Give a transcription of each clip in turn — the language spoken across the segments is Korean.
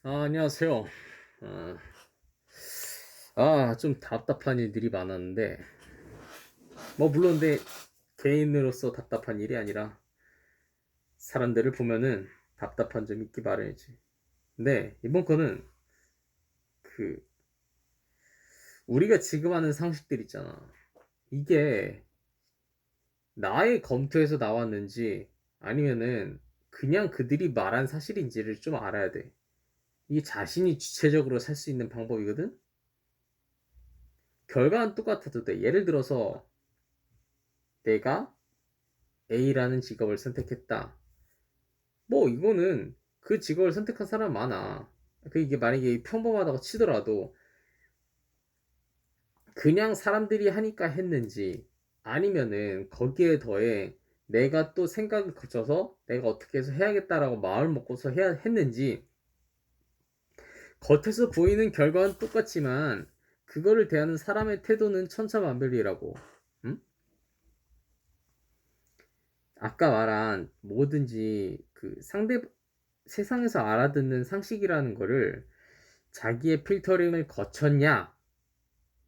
안녕하세요. 좀 답답한 일들이 많았는데, 물론 내 개인으로서 답답한 일이 아니라 사람들을 보면은 답답한 점이 있기 마련이지. 근데 이번 거는 그 우리가 지금 하는 상식들 있잖아. 이게 나의 검토에서 나왔는지 아니면은 그냥 그들이 말한 사실인지를 좀 알아야 돼. 이게 자신이 주체적으로 살 수 있는 방법이거든? 결과는 똑같아도 돼. 예를 들어서 내가 A라는 직업을 선택했다. 이거는 그 직업을 선택한 사람 많아. 이게 만약에 평범하다고 치더라도 그냥 사람들이 하니까 했는지 아니면은 거기에 더해 내가 또 생각을 거쳐서 내가 어떻게 해서 해야겠다라고 마음을 먹고서 해야 했는지 겉에서 보이는 결과는 똑같지만 그거를 대하는 사람의 태도는 천차만별이라고. 응? 아까 말한 뭐든지 그 상대 세상에서 알아듣는 상식이라는 거를 자기의 필터링을 거쳤냐?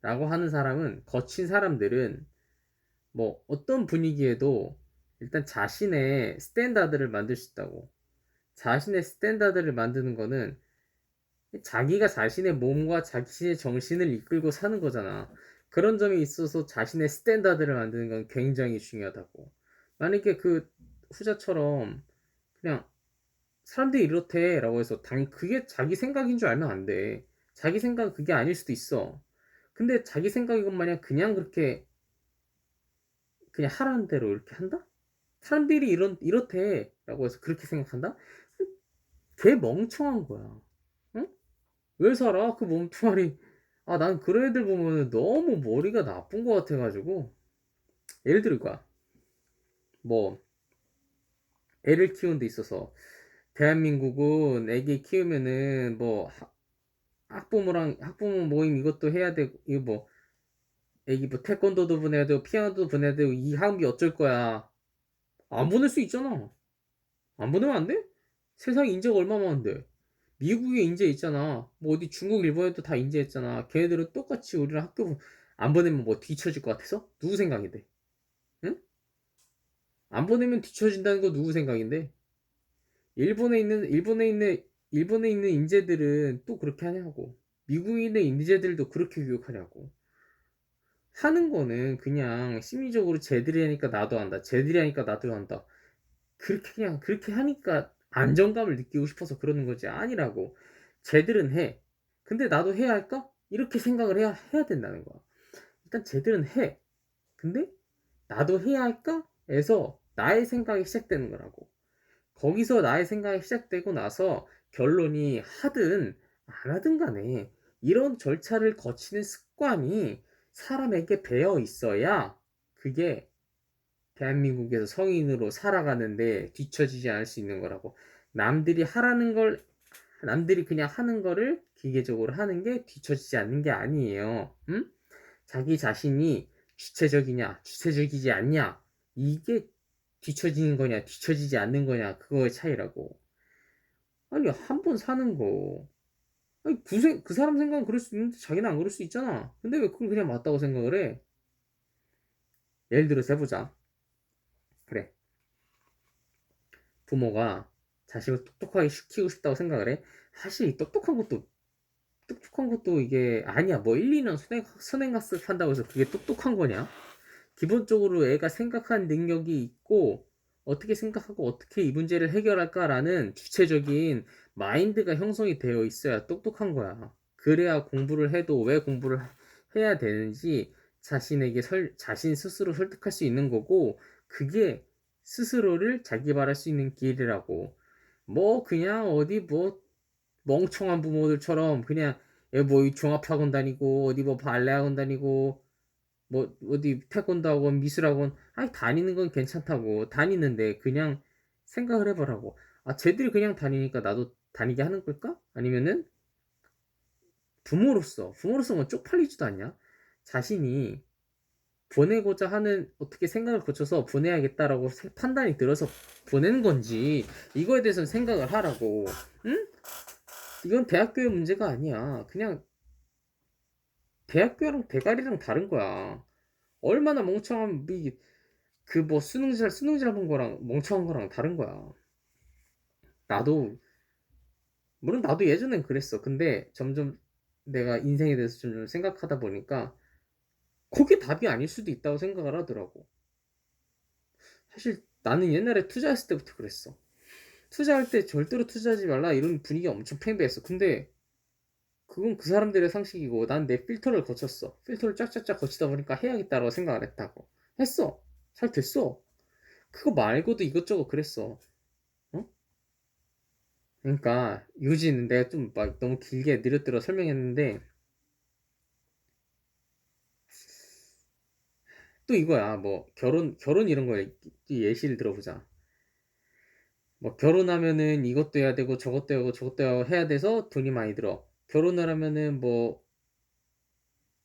라고 하는 사람은, 거친 사람들은 어떤 분위기에도 일단 자신의 스탠다드를 만들 수 있다고. 자신의 스탠다드를 만드는 거는 자기가 자신의 몸과 자신의 정신을 이끌고 사는 거잖아. 그런 점에 있어서 자신의 스탠다드를 만드는 건 굉장히 중요하다고. 만약에 그 후자처럼 그냥 사람들이 이렇대 라고 해서 그게 자기 생각인 줄 알면 안 돼. 자기 생각은 그게 아닐 수도 있어. 근데 자기 생각인 것 마냥 그냥 그렇게 그냥 하라는 대로 이렇게 한다? 사람들이 이렇대 라고 해서 그렇게 생각한다? 걔 멍청한 거야. 응? 왜 살아? 그 몸뚱아리. 난 그런 애들 보면 너무 머리가 나쁜 것 같아가지고. 예를 들어 이거야. 뭐 애를 키우는 데 있어서 대한민국은 애기 키우면은 학부모 모임 이것도 해야 되고, 이거 애기 태권도도 보내야 되고 피아노도 보내야 되고 이 학비 어쩔 거야. 안 보낼 수 있잖아. 안 보내면 안 돼? 세상에 인재가 얼마 많은데. 미국에 인재 있잖아. 어디 중국 일본에도 다 인재했잖아. 걔네들은 똑같이 우리랑 학교 안 보내면 뒤처질 것 같아서? 누구 생각인데? 응? 안 보내면 뒤처진다는 거 누구 생각인데? 일본에 있는 인재들은 또 그렇게 하냐고. 미국에 있는 인재들도 그렇게 교육하냐고. 하는 거는 그냥 심리적으로 쟤들이 하니까 나도 한다. 쟤들이 하니까 나도 한다. 그렇게 그냥 그렇게 하니까 안정감을 느끼고 싶어서 그러는 거지 아니라고. 쟤들은 해. 근데 나도 해야 할까? 이렇게 생각을 해야 된다는 거야. 일단 쟤들은 해. 근데 나도 해야 할까? 에서 나의 생각이 시작되는 거라고. 거기서 나의 생각이 시작되고 나서 결론이 하든 안 하든 간에 이런 절차를 거치는 습관이 사람에게 배어 있어야 그게 대한민국에서 성인으로 살아가는데 뒤처지지 않을 수 있는 거라고. 남들이 하라는 걸, 남들이 그냥 하는 거를 기계적으로 하는 게 뒤처지지 않는 게 아니에요. 응? 자기 자신이 주체적이냐, 주체적이지 않냐, 이게 뒤처지는 거냐, 뒤처지지 않는 거냐, 그거의 차이라고. 아니, 한 번 사는 거. 아니, 그 사람 생각은 그럴 수 있는데 자기는 안 그럴 수 있잖아. 근데 왜 그걸 그냥 맞다고 생각을 해? 예를 들어서 해보자. 그래. 부모가 자식을 똑똑하게 키우고 싶다고 생각을 해. 사실 이 똑똑한 것도 이게 아니야. 1, 2년 선행학습 한다고 해서 그게 똑똑한 거냐? 기본적으로 애가 생각하는 능력이 있고 어떻게 생각하고 어떻게 이 문제를 해결할까라는 주체적인 마인드가 형성이 되어 있어야 똑똑한 거야. 그래야 공부를 해도 왜 공부를 해야 되는지 자신에게 자신 스스로 설득할 수 있는 거고, 그게 스스로를 자기발할 수 있는 길이라고. 그냥 어디 멍청한 부모들처럼 그냥 종합학원 다니고 어디 발레학원 다니고 어디 태권도 학원 미술 학원 아니 다니는 건 괜찮다고. 다니는데 그냥 생각을 해보라고. 쟤들이 그냥 다니니까 나도 다니게 하는 걸까? 아니면은 부모로서 뭐 쪽팔리지도 않냐? 자신이 보내고자 하는 어떻게 생각을 거쳐서 보내야겠다라고 판단이 들어서 보내는 건지 이거에 대해서 생각을 하라고. 응? 이건 대학교의 문제가 아니야. 그냥 대학교랑 대가리랑 다른 거야. 얼마나 멍청한 그 뭐 수능 잘 본 거랑 멍청한 거랑 다른 거야. 나도 물론 나도 예전엔 그랬어. 근데 점점 내가 인생에 대해서 좀 생각하다 보니까 그게 답이 아닐 수도 있다고 생각을 하더라고. 사실 나는 옛날에 투자했을 때부터 그랬어. 투자할 때 절대로 투자하지 말라 이런 분위기가 엄청 팽배했어. 근데 그건 그 사람들의 상식이고 난 내 필터를 거쳤어. 필터를 쫙쫙쫙 거치다 보니까 해야겠다라고 생각을 했다고. 했어. 잘 됐어. 그거 말고도 이것저것 그랬어. 어? 그러니까 유지는 내가 좀 막 너무 길게 느려들어 설명했는데 또 이거야. 뭐 결혼 이런 거 예시를 들어보자. 뭐 결혼하면은 이것도 해야 되고 저것도 해야 되고 저것도 해야 돼서 돈이 많이 들어. 결혼을 하면은 뭐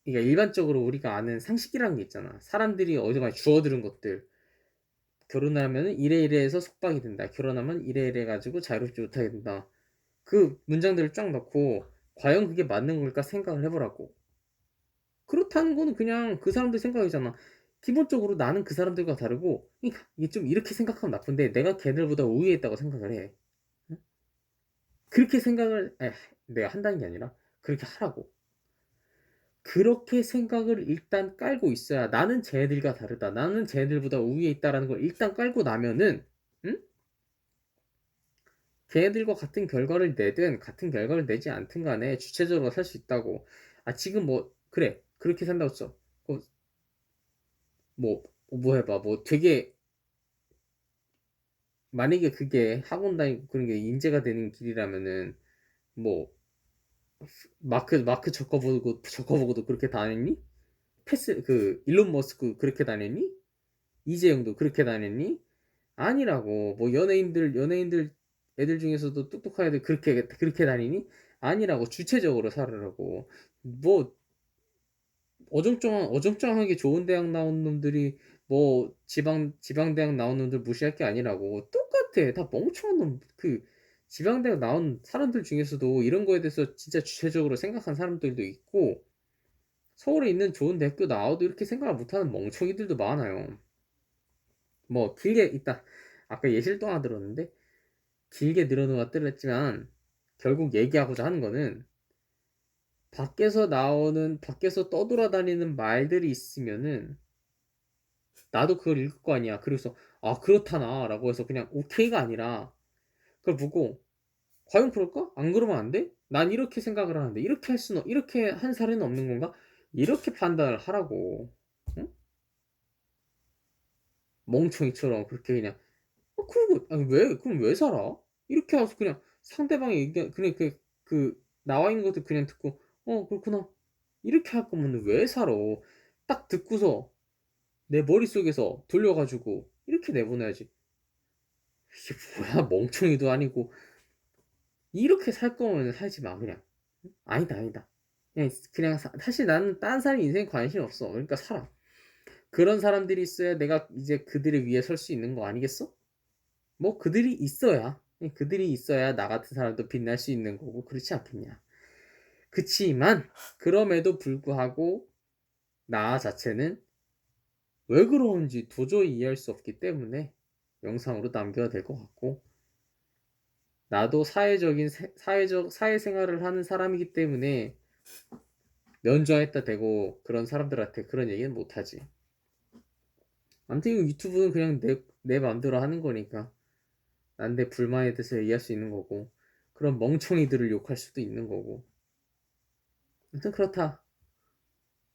그러니까 일반적으로 우리가 아는 상식이라는 게 있잖아. 사람들이 어디서 많이 주워들은 것들. 결혼하면은 이래 이래 해서 속박이 된다. 결혼하면 이래 이래 해가지고 자유롭지 못하게 된다. 그 문장들을 쫙 넣고 과연 그게 맞는 걸까 생각을 해보라고. 그렇다는 거는 그냥 그 사람들 생각이잖아. 기본적으로 나는 그 사람들과 다르고, 그러니까 이게 좀 이렇게 생각하면 나쁜데 내가 걔들보다 우위에 있다고 생각을 해. 응? 그렇게 생각을 내가 한다는 게 아니라 그렇게 하라고. 그렇게 생각을 일단 깔고 있어야 나는 쟤네들과 다르다. 나는 쟤네들보다 우위에 있다라는 걸 일단 깔고 나면은 응? 걔네들과 같은 결과를 내든 같은 결과를 내지 않든 간에 주체적으로 살 수 있다고. 아 지금 뭐 그래 그렇게 산다고 쳐. 뭐 해봐 뭐 되게 만약에 그게 학원 다니고 그런 게 인재가 되는 길이라면은 뭐 마크 적어보고도 그렇게 다녔니? 그 일론 머스크 그렇게 다녔니? 이재용도 그렇게 다녔니? 아니라고. 뭐 연예인들 애들 중에서도 똑똑한 애들 그렇게 다니니? 아니라고. 주체적으로 살으라고. 뭐 어정쩡하게 좋은 대학 나온 놈들이 뭐 지방 대학 나온 놈들 무시할 게 아니라고. 똑같아. 다 멍청한 놈. 그 지방 대학 나온 사람들 중에서도 이런 거에 대해서 진짜 주체적으로 생각한 사람들도 있고 서울에 있는 좋은 대학교 나와도 이렇게 생각을 못하는 멍청이들도 많아요. 뭐 길게 있다. 아까 예시를 또 하나 들었는데 길게 늘어놓아 뜨렸지만 결국 얘기하고자 하는 거는 밖에서 떠돌아다니는 말들이 있으면은 나도 그걸 읽을 거 아니야. 그래서 아 그렇다나 라고 해서 그냥 오케이가 아니라 그걸 보고 과연 그럴까? 안 그러면 안 돼? 난 이렇게 생각을 하는데 이렇게 한 사례는 없는 건가? 이렇게 판단을 하라고. 응? 멍청이처럼 그렇게 그냥 그리고 아니 왜 그럼 왜 살아? 이렇게 하고 그냥 상대방의 의견 그냥 그 나와 있는 것도 그냥 듣고 그렇구나 이렇게 할 거면 왜 살아? 딱 듣고서 내 머릿속에서 돌려가지고 이렇게 내보내야지. 이게 뭐야 멍청이도 아니고 이렇게 살 거면 살지 마 그냥. 아니다. 그냥 사실 나는 딴 사람 인생에 관심이 없어. 그러니까 살아. 그런 사람들이 있어야 내가 이제 그들을 위해 설 수 있는 거 아니겠어? 뭐 그들이 있어야 나 같은 사람도 빛날 수 있는 거고 그렇지 않겠냐. 그치만 그럼에도 불구하고 나 자체는 왜 그러는지 도저히 이해할 수 없기 때문에 영상으로 남겨야 될 것 같고 나도 사회생활을 하는 사람이기 때문에 면좌에다 대고 그런 사람들한테 그런 얘기는 못하지. 아무튼 이거 유튜브는 그냥 내 마음대로 하는 거니까 난 내 불만에 대해서 얘기할 수 있는 거고 그런 멍청이들을 욕할 수도 있는 거고 아무튼 그렇다.